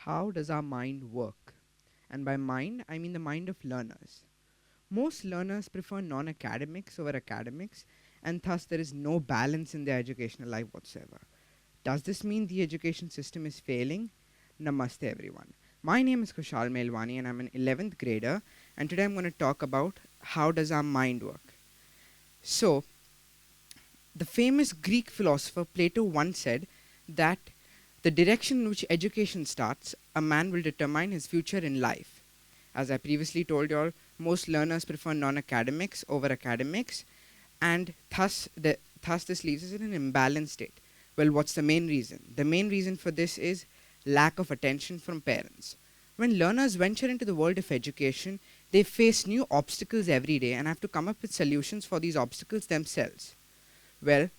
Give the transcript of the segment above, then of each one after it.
how does our mind work? And by mind, I mean the mind of learners. Most learners prefer non-academics over academics, and thus there is no balance in their educational life whatsoever. Does this mean the education system is failing? Namaste everyone. My name is Khushal Melvani and I'm an 11th grader, and today I'm going to talk about how does our mind work. So, the famous Greek philosopher Plato once said that the direction in which education starts, a man will determine his future in life. As I previously told you all, most learners prefer non-academics over academics, and thus this leaves us in an imbalanced state. Well, what's the main reason? The main reason for this is lack of attention from parents. When learners venture into the world of education, they face new obstacles every day and have to come up with solutions for these obstacles themselves. Well,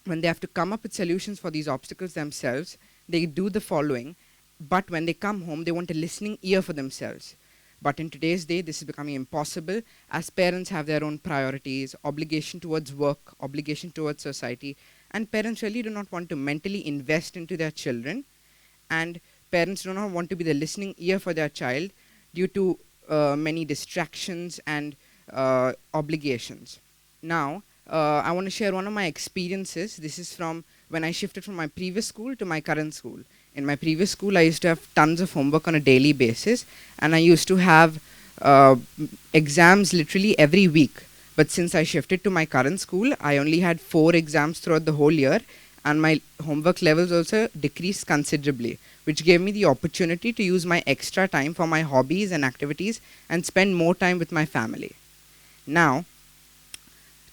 when they have to come up with solutions for these obstacles themselves, they do the following, but when they come home, they want a listening ear for themselves. But in today's day, this is becoming impossible as parents have their own priorities, obligation towards work, obligation towards society, and parents really do not want to mentally invest into their children, and parents do not want to be the listening ear for their child due to many distractions and obligations. Now, I want to share one of my experiences. This is from when I shifted from my previous school to my current school. In my previous school, I used to have tons of homework on a daily basis, and I used to have exams literally every week. But since I shifted to my current school, I only had 4 exams throughout the whole year, and my homework levels also decreased considerably, which gave me the opportunity to use my extra time for my hobbies and activities and spend more time with my family. Now,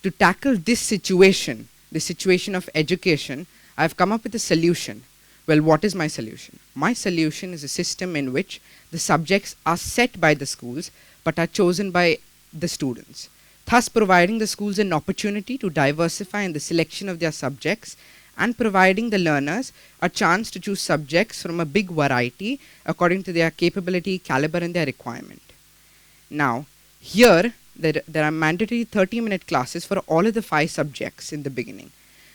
to tackle this situation, the situation of education, I've come up with a solution. Well, what is my solution? My solution is a system in which the subjects are set by the schools but are chosen by the students, thus providing the schools an opportunity to diversify in the selection of their subjects and providing the learners a chance to choose subjects from a big variety according to their capability, caliber, and their requirement. Now, here there are mandatory 30-minute classes for all of the 5 subjects in the beginning,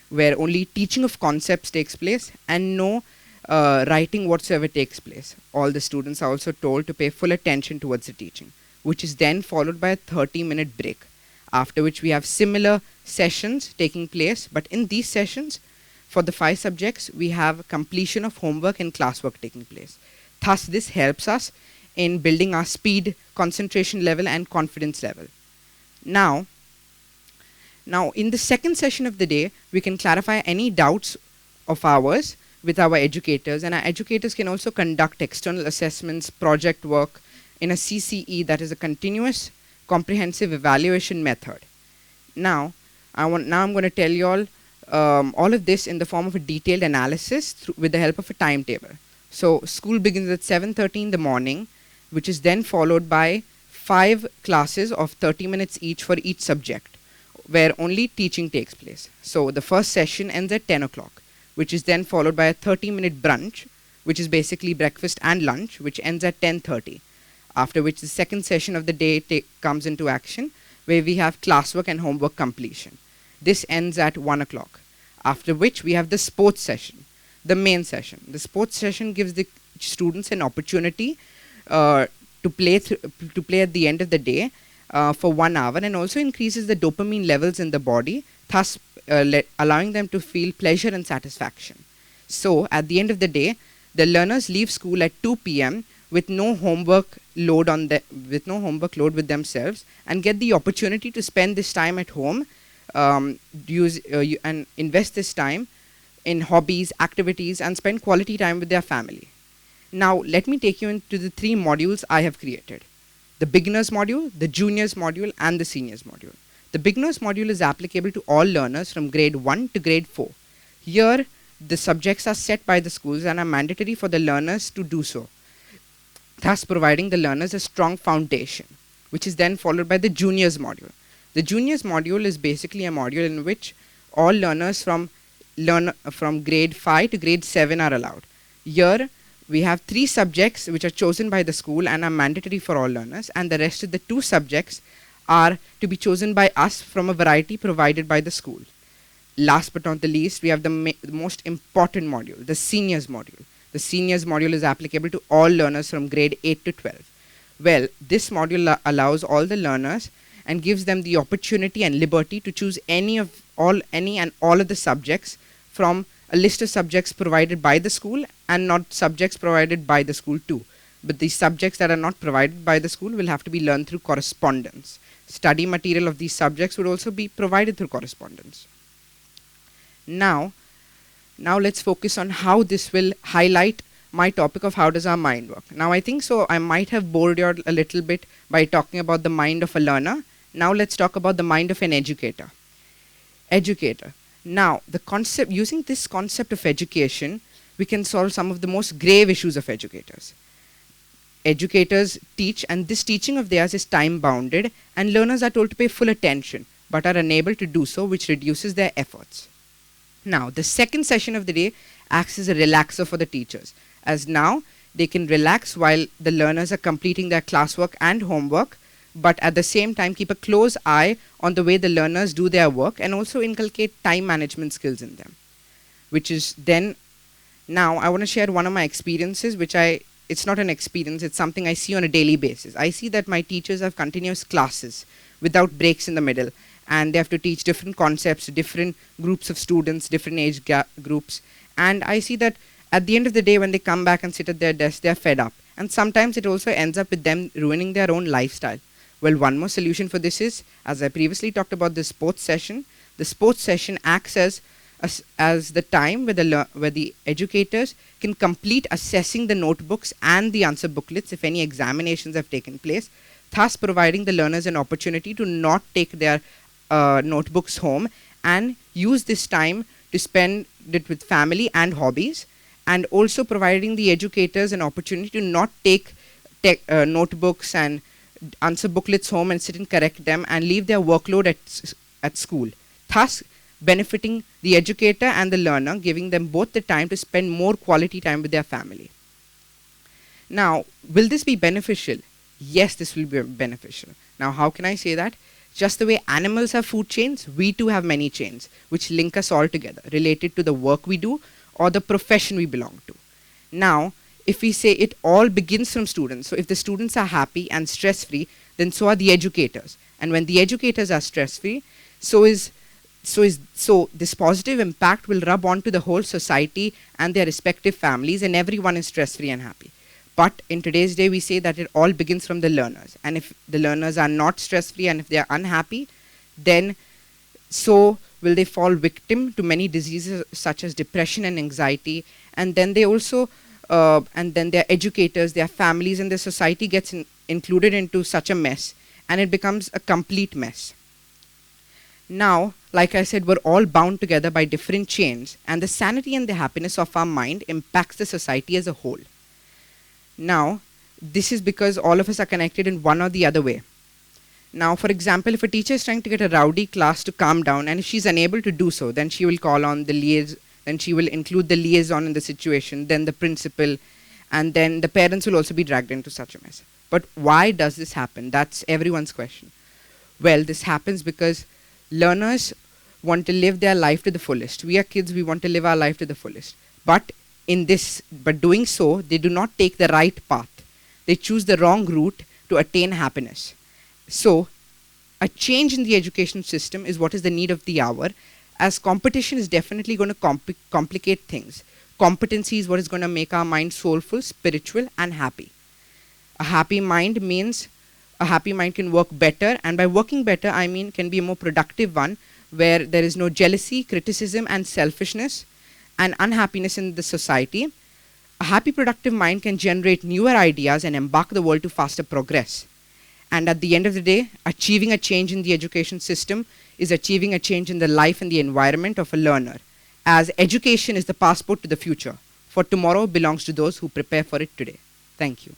where only teaching of concepts takes place and no writing whatsoever takes place. All the students are also told to pay full attention towards the teaching, which is then followed by a 30-minute break, after which we have similar sessions taking place, but in these sessions, for the 5 subjects, we have completion of homework and classwork taking place. Thus, this helps us in building our speed, concentration level, and confidence level. Now, in the second session of the day, we can clarify any doubts of ours with our educators, and our educators can also conduct external assessments, project work in a CCE, that is a continuous comprehensive evaluation method. Now I'm going to tell you all of this in the form of a detailed analysis with the help of a timetable. So school begins at 7:30 in the morning, which is then followed by 5 classes of 30 minutes each for each subject, where only teaching takes place. So the first session ends at 10 o'clock, which is then followed by a 30-minute brunch, which is basically breakfast and lunch, which ends at 10:30. After which the second session of the day comes into action, where we have classwork and homework completion. This ends at 1 o'clock. After which we have the sports session, the main session. The sports session gives the students an opportunity to play at the end of the day for 1 hour, and also increases the dopamine levels in the body, thus allowing them to feel pleasure and satisfaction. So at the end of the day, the learners leave school at 2 p.m. with no homework load with themselves, and get the opportunity to spend this time at home, and invest this time in hobbies, activities, and spend quality time with their family. Now, let me take you into the 3 modules I have created: the beginners module, the juniors module, and the seniors module. The beginners module is applicable to all learners from grade 1 to grade 4. Here, the subjects are set by the schools and are mandatory for the learners to do so, thus providing the learners a strong foundation, which is then followed by the juniors module. The juniors module is basically a module in which all learners from grade 5 to grade 7 are allowed. Here, we have 3 subjects which are chosen by the school and are mandatory for all learners, and the rest of the 2 subjects are to be chosen by us from a variety provided by the school. Last but not the least, we have the most important module, the seniors module. The seniors module is applicable to all learners from grade 8 to 12. Well, this module allows all the learners and gives them the opportunity and liberty to choose any and all of the subjects from a list of subjects provided by the school and not subjects provided by the school too. But the subjects that are not provided by the school will have to be learned through correspondence. Study material of these subjects would also be provided through correspondence. Now let's focus on how this will highlight my topic of how does our mind work. Now I think so I might have bored you a little bit by talking about the mind of a learner. Now let's talk about the mind of an educator. Now using this concept of education, we can solve some of the most grave issues of educators. Educators teach, and this teaching of theirs is time bounded, and learners are told to pay full attention but are unable to do so, which reduces their efforts. Now the second session of the day acts as a relaxer for the teachers, as now they can relax while the learners are completing their classwork and homework, but at the same time keep a close eye on the way the learners do their work and also inculcate time management skills in them. Which is then, now I want to share one of my experiences, it's not an experience, it's something I see on a daily basis. I see that my teachers have continuous classes without breaks in the middle, and they have to teach different concepts to different groups of students, different age groups, and I see that at the end of the day when they come back and sit at their desk, they're fed up, and sometimes it also ends up with them ruining their own lifestyle. Well, one more solution for this is, as I previously talked about the sports session acts as the time where the educators can complete assessing the notebooks and the answer booklets if any examinations have taken place, thus providing the learners an opportunity to not take their notebooks home and use this time to spend it with family and hobbies, and also providing the educators an opportunity to not take notebooks and answer booklets home and sit and correct them and leave their workload at school, thus benefiting the educator and the learner, giving them both the time to spend more quality time with their family. Now, will this be beneficial? Yes, this will be beneficial. Now, how can I say that? Just the way animals have food chains, we too have many chains which link us all together, related to the work we do or the profession we belong to. Now, if we say it all begins from students, so if the students are happy and stress-free, then so are the educators. And when the educators are stress-free, so this positive impact will rub onto the whole society and their respective families, and everyone is stress-free and happy. But in today's day, we say that it all begins from the learners. And if the learners are not stress-free and if they are unhappy, then so will they fall victim to many diseases such as depression and anxiety. And then they also and then their educators, their families, and their society gets included into such a mess, and it becomes a complete mess. Now, like I said, we're all bound together by different chains, and the sanity and the happiness of our mind impacts the society as a whole. Now, this is because all of us are connected in one or the other way. Now, for example, if a teacher is trying to get a rowdy class to calm down, and if she's unable to do so, then she will call on the liaison. Then she will include the liaison in the situation, then the principal, and then the parents will also be dragged into such a mess. But why does this happen? That's everyone's question. Well, this happens because learners want to live their life to the fullest. We are kids, we want to live our life to the fullest. But doing so, they do not take the right path. They choose the wrong route to attain happiness. So, a change in the education system is what is the need of the hour, as competition is definitely going to complicate things. Competency is what is going to make our mind soulful, spiritual, and happy. A happy mind can work better, and by working better, I mean can be a more productive one, where there is no jealousy, criticism, and selfishness, and unhappiness in the society. A happy, productive mind can generate newer ideas and embark the world to faster progress. And at the end of the day, achieving a change in the education system is achieving a change in the life and the environment of a learner, as education is the passport to the future, for tomorrow belongs to those who prepare for it today. Thank you.